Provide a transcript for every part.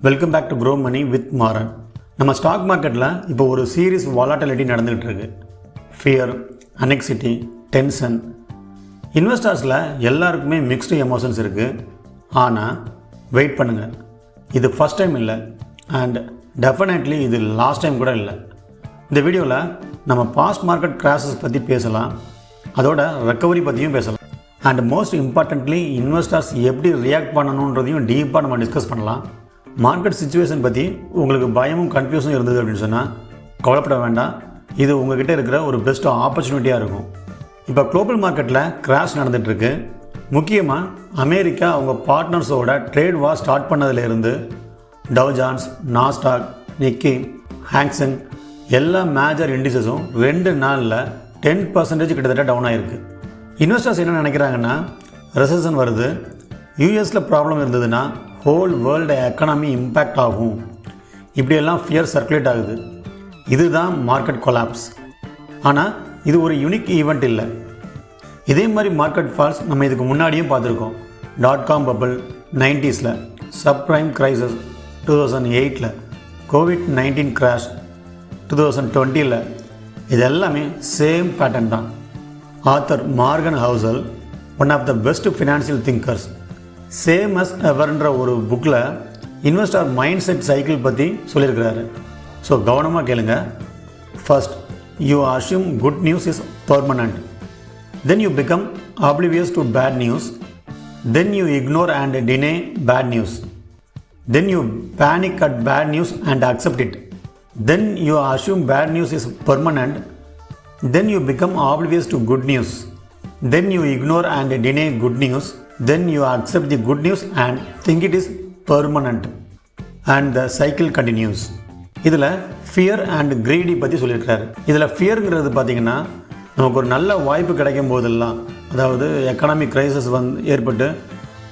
Welcome back to grow money with Maran. நம்ம stock மார்க்கெட்டில் இப்போ ஒரு சீரியஸ் வாலட்டிலிட்டி நடந்துகிட்டு இருக்கு. Fear, anxiety, tension. இன்வெஸ்டர்ஸில் எல்லாருக்குமே மிக்ஸ்டு எமோஷன்ஸ் இருக்குது. ஆனால் வெயிட் பண்ணுங்கள், இது ஃபஸ்ட் டைம் இல்லை அண்ட் டெஃபினெட்லி இது லாஸ்ட் டைம் கூட இல்லை. இந்த வீடியோவில் நம்ம பாஸ்ட் மார்க்கெட் கிராஷஸ் பற்றி பேசலாம், அதோட ரெக்கவரி பற்றியும் பேசலாம். அண்ட் மோஸ்ட் இம்பார்ட்டண்ட்லி இன்வெஸ்டர்ஸ் எப்படி ரியாக்ட் பண்ணணுன்றதையும் டீப்பாக நம்ம டிஸ்கஸ் பண்ணலாம். மார்க்கெட் சிச்சுவேஷன் பற்றி உங்களுக்கு பயமும் கன்ஃபியூஸும் இருந்தது அப்படின்னு சொன்னால் கவலைப்பட வேண்டாம். இது உங்கள்கிட்ட இருக்கிற ஒரு பெஸ்ட் ஆப்பர்ச்சுனிட்டியாக இருக்கும். இப்போ குளோபல் மார்க்கெட்டில் கிராஷ் நடந்துகிட்ருக்கு. முக்கியமாக அமெரிக்கா அவங்க பார்ட்னர்ஸோட ட்ரேட் வார் ஸ்டார்ட் பண்ணதுலேருந்து Dow Jones, Nasdaq, Nikkei, Hang Seng எல்லா மேஜர் இண்டிசஸும் 2 நாளில் 10% கிட்டத்தட்ட டவுன் ஆகிருக்கு. இன்வெஸ்டர்ஸ் என்ன நினைக்கிறாங்கன்னா, ரெசெஷன் வருது, யூஎஸில் ப்ராப்ளம் இருந்ததுன்னா ஹோல் வேர்ல்டு எக்கனாமி இம்பேக்ட் ஆகும், இப்படியெல்லாம் ஃபியர் சர்க்குலேட் ஆகுது. இதுதான் மார்க்கெட் கொலாப்ஸ். ஆனால் இது ஒரு யூனிக் ஈவெண்ட் இல்லை. இதே மாதிரி மார்க்கெட் ஃபால்ஸ் நம்ம இதுக்கு முன்னாடியும் பார்த்துருக்கோம். .com bubble 90s, subprime crisis 2008, COVID-19 crash 2020. இது எல்லாமே சேம் பேட்டர்ன் தான். Author Morgan Housel, one of the best financial thinkers, same as எவர்ன்ற ஒரு புக்கில் இன்வெஸ்டர் மைண்ட் செட் சைக்கிள் பற்றி சொல்லியிருக்கிறாரு. ஸோ கவனமாக கேளுங்க. First, you assume good news is permanent. Then you become oblivious to bad news. Then you ignore and deny bad news. Then you panic at bad news and accept it. Then you assume bad news is permanent. Then you become oblivious to good news. Then you ignore and deny good news. Then you accept the good news and think it is permanent. And the cycle continues. இதில் fear and greedy பற்றி சொல்லியிருக்காரு. இதில் ஃபியருங்கிறது பார்த்திங்கன்னா, நமக்கு ஒரு நல்ல வாய்ப்பு கிடைக்கும் போதெல்லாம், அதாவது எக்கனாமிக் கிரைசிஸ் ஏற்பட்டு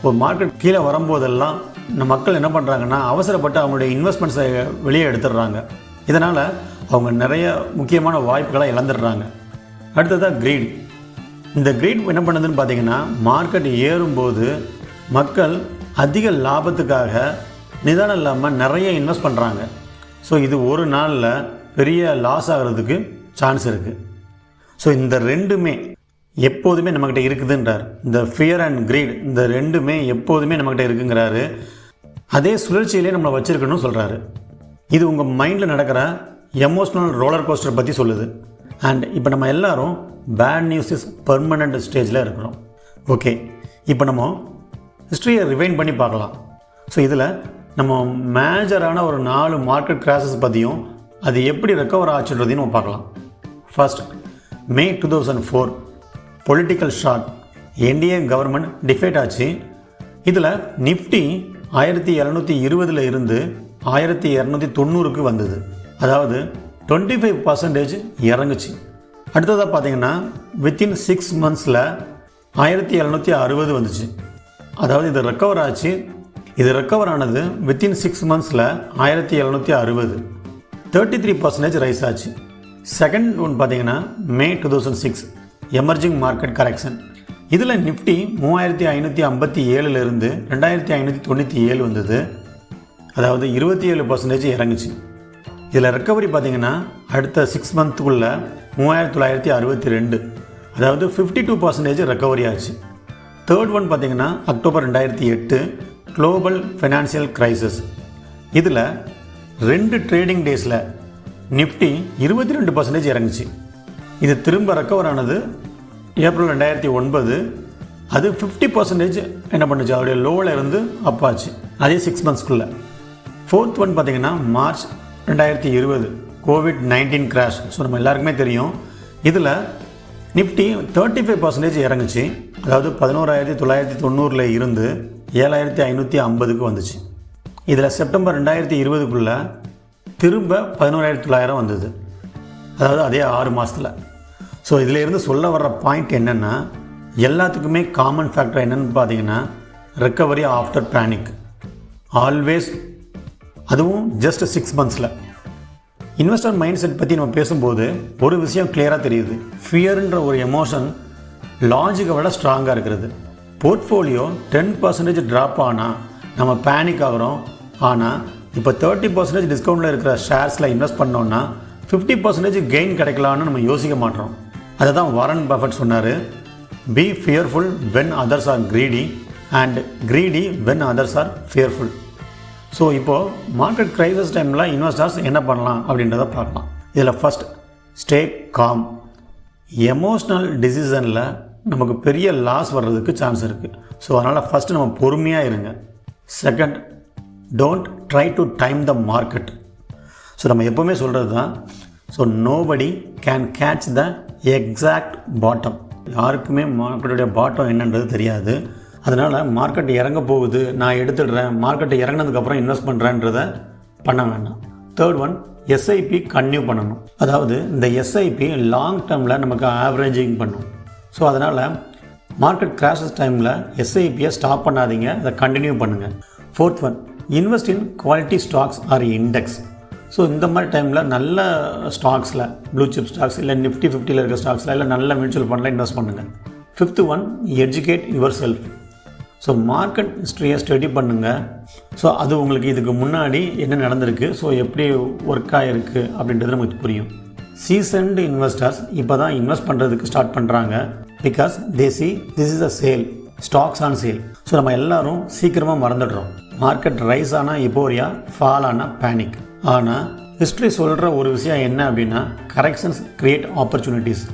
ஒரு மார்க்கெட் கீழே வரும்போதெல்லாம் நம்ம மக்கள் என்ன பண்ணுறாங்கன்னா, அவசரப்பட்டு அவங்களுடைய இன்வெஸ்ட்மெண்ட்ஸை வெளியே எடுத்துடுறாங்க. இதனால் அவங்க நிறைய முக்கியமான வாய்ப்புகளை இழந்துடுறாங்க. அடுத்ததாக கிரீட். இந்த கிரீட் என்ன பண்ணுதுன்னு பார்த்தீங்கன்னா, மார்க்கெட் ஏறும்போது மக்கள் அதிக லாபத்துக்காக நிதானம் இல்லாமல் நிறைய இன்வெஸ்ட் பண்ணுறாங்க. ஸோ இது ஒரு நாளில் பெரிய லாஸ் ஆகிறதுக்கு சான்ஸ் இருக்குது. ஸோ இந்த ரெண்டுமே எப்போதுமே நம்மக்கிட்ட இருக்குதுன்றார். இந்த ஃபியர் அண்ட் கிரீட், இந்த ரெண்டுமே எப்போதுமே நம்மக்கிட்ட இருக்குங்கிறாரு. அதே சுழற்சியிலே நம்மளை வச்சுருக்கணும்னு சொல்கிறாரு. இது உங்கள் மைண்டில் நடக்கிற எமோஷ்னல் ரோலர் கோஸ்டர் பற்றி சொல்லுது. அண்ட் இப்போ நம்ம எல்லோரும் பேட் நியூஸ் இஸ் பர்மனண்ட் ஸ்டேஜில் இருக்கிறோம். ஓகே, இப்போ நம்ம ஹிஸ்ட்ரியை ரிவைண்ட் பண்ணி பார்க்கலாம். ஸோ இதில் நம்ம மேஜரான ஒரு 4 மார்க்கெட் கிராஷஸ் பற்றியும் அது எப்படி ரெக்கவர் ஆச்சுன்றதையும் நம்ம பார்க்கலாம். First, May 2004 political shock. NDA government defeat ஆச்சு. இதில் நிஃப்டி 1720 இருந்து 1290 வந்தது. அதாவது 25% இறங்குச்சு. அடுத்ததாக பார்த்தீங்கன்னா, வித்தின் 6 months 1760 வந்துச்சு. அதாவது இது ரெக்கவர் ஆச்சு. இது ரெக்கவர் ஆனது வித்தின் 6 months 1760, 33% ரைஸ் ஆச்சு. செகண்ட் ஒன் பார்த்தீங்கன்னா, May 2006 எமர்ஜிங் மார்க்கெட் கரெக்ஷன். இதில் நிஃப்டி 3557 இருந்து 2597 வந்தது. அதாவது 27% இறங்குச்சு. இதில் ரெக்கவரி பார்த்தீங்கன்னா, அடுத்த 6 months 3962, அதாவது 52% ரெக்கவரி ஆச்சு. தேர்ட் ஒன் பார்த்தீங்கன்னா, அக்டோபர் 2008 குளோபல் ஃபினான்ஷியல் கிரைசிஸ். இதில் 2 ட்ரேடிங் டேஸில் நிஃப்டி 22% இறங்குச்சு. இது திரும்ப ரெக்கவர் ஆனது ஏப்ரல் 2009. அது 50% என்ன பண்ணுச்சு, அதோடைய லோவில் இருந்து அப்பாச்சு, அதே 6 months. ஃபோர்த் ஒன் பார்த்தீங்கன்னா, மார்ச் 2020 COVID-19 கிராஷ். ஸோ நம்ம எல்லாருக்குமே தெரியும். இதில் நிஃப்டி 35% இறங்குச்சு. அதாவது 11,990 இருந்து 7,550 வந்துச்சு. இதில் செப்டம்பர் 2020 திரும்ப 11,900 வந்தது. அதாவது அதே 6 மாதத்தில். ஸோ இதில் இருந்து சொல்ல வர்ற பாயிண்ட் என்னென்னா, எல்லாத்துக்குமே காமன் ஃபேக்டர் என்னென்னு பார்த்தீங்கன்னா, ரெக்கவரி ஆஃப்டர் பேனிக் ஆல்வேஸ். அதுவும் just 6 months. Investor mind set பற்றி நம்ம பேசும்போது ஒரு விஷயம் கிளியராக தெரியுது. ஃபியர்ன்ற ஒரு எமோஷன் லாஜிக்கை விட ஸ்ட்ராங்காக இருக்கிறது. போர்ட்ஃபோலியோ 10% ட்ராப் ஆனால் நம்ம பேனிக் ஆகிறோம். ஆனால் இப்போ 30% டிஸ்கவுண்ட்டில் இருக்கிற ஷேர்ஸில் இன்வெஸ்ட் பண்ணோன்னா 50% கெயின் கிடைக்கலான்னு நம்ம யோசிக்க மாட்டோம். அதை தான் வாரன் பஃபெட் சொன்னார், be fearful when others are greedy and greedy when others are fearful. So இப்போது மார்க்கெட் க்ரைசிஸ் டைமில் இன்வெஸ்டர்ஸ் என்ன பண்ணலாம் அப்படின்றத பார்க்கலாம். இதில் ஃபஸ்ட், ஸ்டே காம். எமோஷ்னல் டிசிஷனில் நமக்கு பெரிய லாஸ் வர்றதுக்கு சான்ஸ் இருக்குது. ஸோ அதனால் ஃபஸ்ட்டு நம்ம பொறுமையாக இருங்க. Second, don't try to time the market. So நம்ம எப்போவுமே சொல்கிறது தான், so nobody can catch the exact bottom. யாருக்குமே மார்க்கெட்டுடைய பாட்டம் என்னன்றது தெரியாது. அதனால் மார்க்கெட் இறங்க போகுது, நான் எடுத்துடுறேன், மார்க்கெட்டை இறங்கினதுக்கப்புறம் இன்வெஸ்ட் பண்ணுறேன்றதை பண்ண வேண்டாம். தேர்ட் ஒன், எஸ்ஐபி கன்டினியூ பண்ணணும். அதாவது இந்த எஸ்ஐபி லாங் டேர்மில் நமக்கு ஆவரேஜிங் பண்ணும். ஸோ அதனால் மார்க்கெட் கிராஷஸ் டைமில் எஸ்ஐபியை ஸ்டாப் பண்ணாதீங்க, அதை கண்டினியூ பண்ணுங்கள். Fourth one, invest in quality stocks or index. So இந்த மாதிரி டைமில் நல்ல ஸ்டாக்ஸில், ப்ளூ சிப் ஸ்டாக்ஸ் இல்லை நிஃப்டி 50ல் இருக்க ஸ்டாக்ஸில் இல்லை நல்ல மியூச்சுவல் ஃபண்டில் இன்வெஸ்ட் பண்ணுங்கள். Fifth one, educate yourself. So market ஹிஸ்ட்ரியை ஸ்டடி பண்ணுங்கள். ஸோ அது உங்களுக்கு இதுக்கு முன்னாடி என்ன நடந்திருக்கு, ஸோ எப்படி ஒர்க் ஆகிருக்கு அப்படின்றது நமக்கு புரியும். சீசன்டு இன்வெஸ்டர்ஸ் இப்போ தான் இன்வெஸ்ட் பண்ணுறதுக்கு ஸ்டார்ட் பண்ணுறாங்க. Because they see this is a sale, stocks on sale. So நம்ம எல்லோரும் சீக்கிரமாக மறந்துடுறோம். மார்க்கெட் ரைஸ் ஆனால் இப்போரியா, ஃபால் ஆனால் பேனிக். ஆனால் ஹிஸ்ட்ரி சொல்கிற ஒரு விஷயம் என்ன அப்படின்னா, கரெக்ஷன்ஸ் கிரியேட் ஆப்பர்ச்சுனிட்டிஸ்.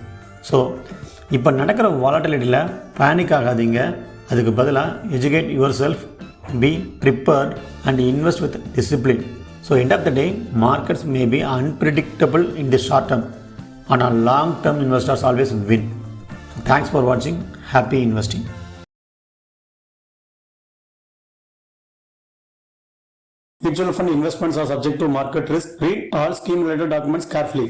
ஸோ இப்போ நடக்கிற வாலட்டிலிட்டியில் பேனிக் ஆகாதீங்க. அதுக்கு பதிலாக educate yourself, be prepared and invest with discipline. So end of the day markets may be unpredictable in the short term, ஆனால் long term investors always win. Thanks for வாட்சிங். Happy investing. Mutual fund investments are subject to market risk. Read all scheme related documents carefully.